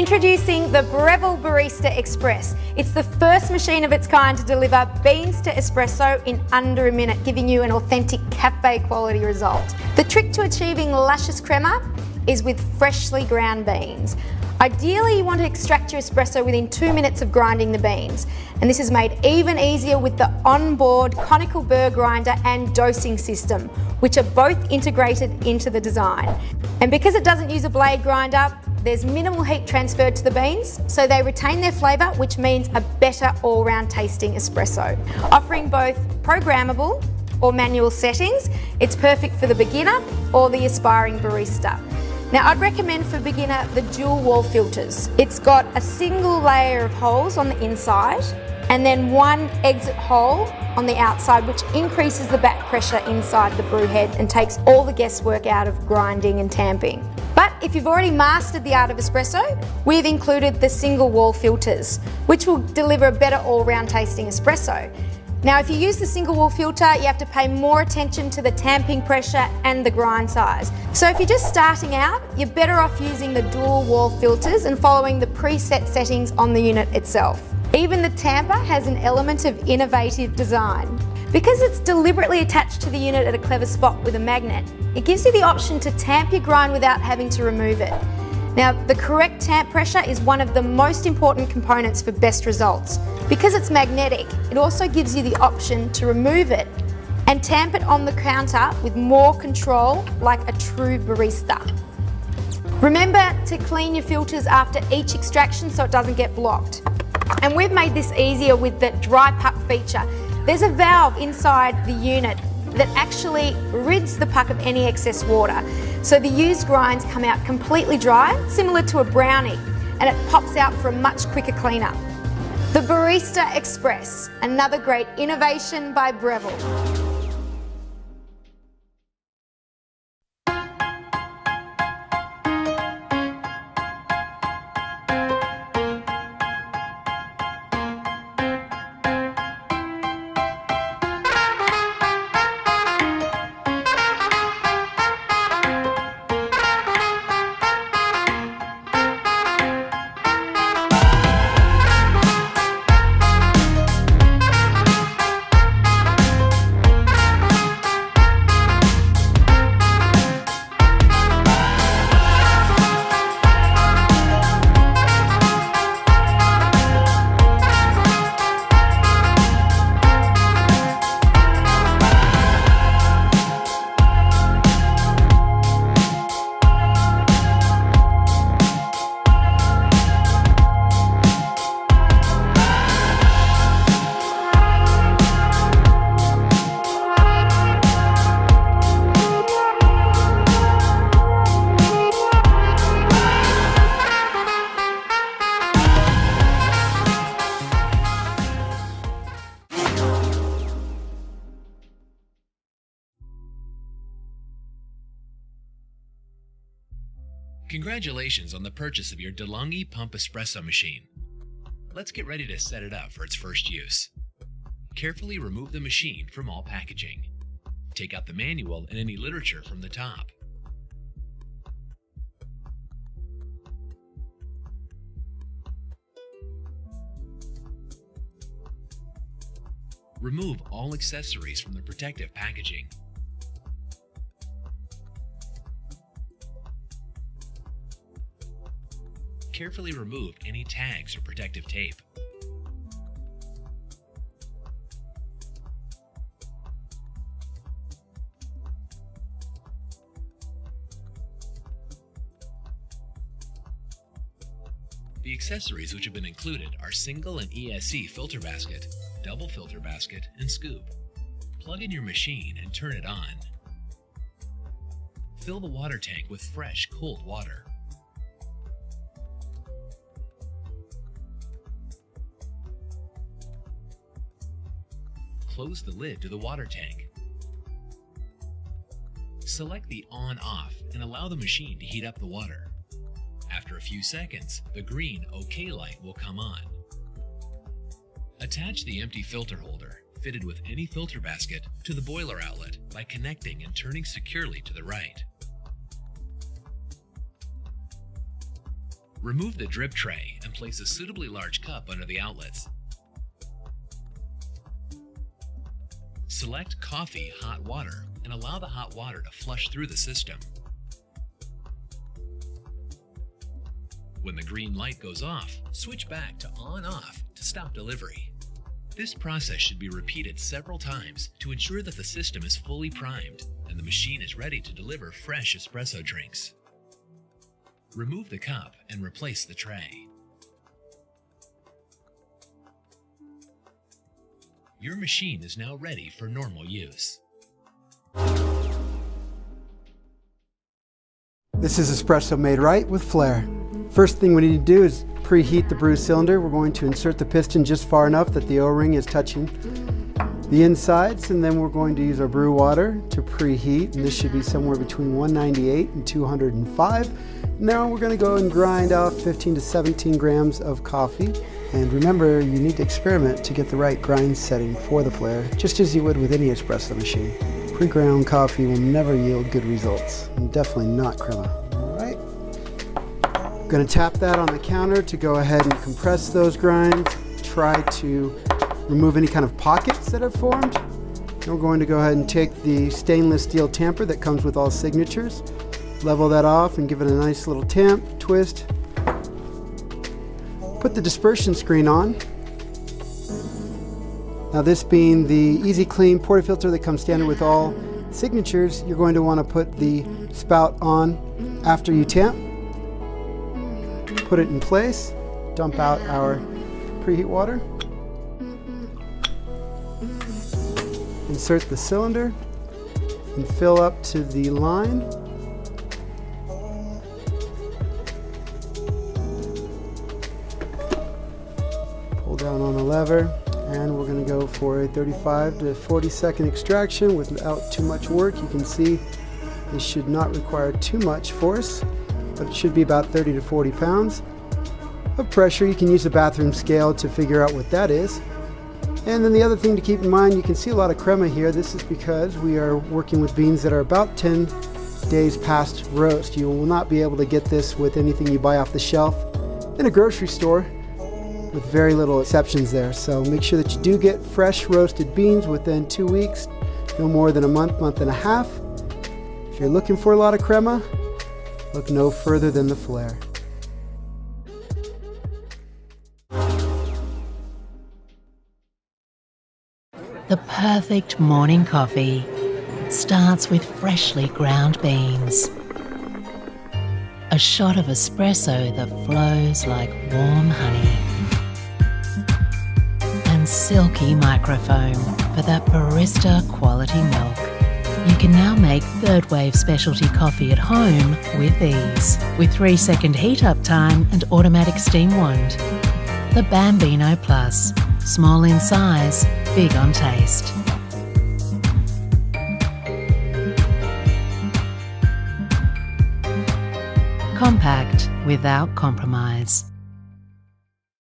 Introducing the Breville Barista Express. It's the first machine of its kind to deliver beans to espresso in under a minute, giving you an authentic cafe quality result. The trick to achieving luscious crema is with freshly ground beans. Ideally, you want to extract your espresso within 2 minutes of grinding the beans. And this is made even easier with the onboard conical burr grinder and dosing system, which are both integrated into the design. And because it doesn't use a blade grinder, there's minimal heat transferred to the beans, so they retain their flavour, which means a better all-round tasting espresso. Offering both programmable or manual settings, it's perfect for the beginner or the aspiring barista. Now, I'd recommend for beginner the dual wall filters. It's got a single layer of holes on the inside and then one exit hole on the outside, which increases the back pressure inside the brew head and takes all the guesswork out of grinding and tamping. But if you've already mastered the art of espresso, we've included the single wall filters, which will deliver a better all-round tasting espresso. Now, if you use the single wall filter, you have to pay more attention to the tamping pressure and the grind size. So if you're just starting out, you're better off using the dual wall filters and following the preset settings on the unit itself. Even the tamper has an element of innovative design. Because it's deliberately attached to the unit at a clever spot with a magnet, it gives you the option to tamp your grind without having to remove it. Now, the correct tamp pressure is one of the most important components for best results. Because it's magnetic, it also gives you the option to remove it and tamp it on the counter with more control, like a true barista. Remember to clean your filters after each extraction so it doesn't get blocked. And we've made this easier with the dry puck feature. There's a valve inside the unit that actually rids the puck of any excess water. So the used grinds come out completely dry, similar to a brownie, and it pops out for a much quicker cleanup. The Barista Express, another great innovation by Breville. Congratulations on the purchase of your DeLonghi Pump Espresso machine. Let's get ready to set it up for its first use. Carefully remove the machine from all packaging. Take out the manual and any literature from the top. Remove all accessories from the protective packaging. Carefully remove any tags or protective tape. The accessories which have been included are single and ESC filter basket, double filter basket, and scoop. Plug in your machine and turn it on. Fill the water tank with fresh, cold water. Close the lid to the water tank. Select the on-off and allow the machine to heat up the water. After a few seconds, the green OK light will come on. Attach the empty filter holder, fitted with any filter basket, to the boiler outlet by connecting and turning securely to the right. Remove the drip tray and place a suitably large cup under the outlets. Select Coffee Hot Water and allow the hot water to flush through the system. When the green light goes off, switch back to On/Off to stop delivery. This process should be repeated several times to ensure that the system is fully primed and the machine is ready to deliver fresh espresso drinks. Remove the cup and replace the tray. Your machine is now ready for normal use. This is espresso made right with flair. First thing we need to do is preheat the brew cylinder. We're going to insert the piston just far enough that the O-ring is touching the insides, and then we're going to use our brew water to preheat, and this should be somewhere between 198 and 205. Now we're going to go and grind off 15 to 17 grams of coffee. And remember, you need to experiment to get the right grind setting for the flair, just as you would with any espresso machine. Pre-ground coffee will never yield good results, and definitely not crema. All right. I'm going to tap that on the counter to go ahead and compress those grinds. Try to remove any kind of pockets that have formed. And we're going to go ahead and take the stainless steel tamper that comes with all signatures, level that off and give it a nice little tamp, twist. Put the dispersion screen on. Now, this being the Easy Clean portafilter that comes standard with all signatures, you're going to want to put the spout on after you tamp. Put it in place, dump out our preheat water. Insert the cylinder and fill up to the line. Pull down on the lever, and we're going to go for a 35 to 40 second extraction without too much work. You can see this should not require too much force, but it should be about 30 to 40 pounds of pressure. You can use a bathroom scale to figure out what that is. And then the other thing to keep in mind, you can see a lot of crema here. This is because we are working with beans that are about 10 days past roast. You will not be able to get this with anything you buy off the shelf in a grocery store, with very little exceptions there. So make sure that you do get fresh roasted beans within 2 weeks, no more than a month, month and a half. If you're looking for a lot of crema, look no further than the flair. The perfect morning coffee starts with freshly ground beans. A shot of espresso that flows like warm honey. And silky microfoam for that barista quality milk. You can now make third wave specialty coffee at home with ease, with 3-second heat up time and automatic steam wand. The Bambino Plus, small in size, big on taste. Compact without compromise.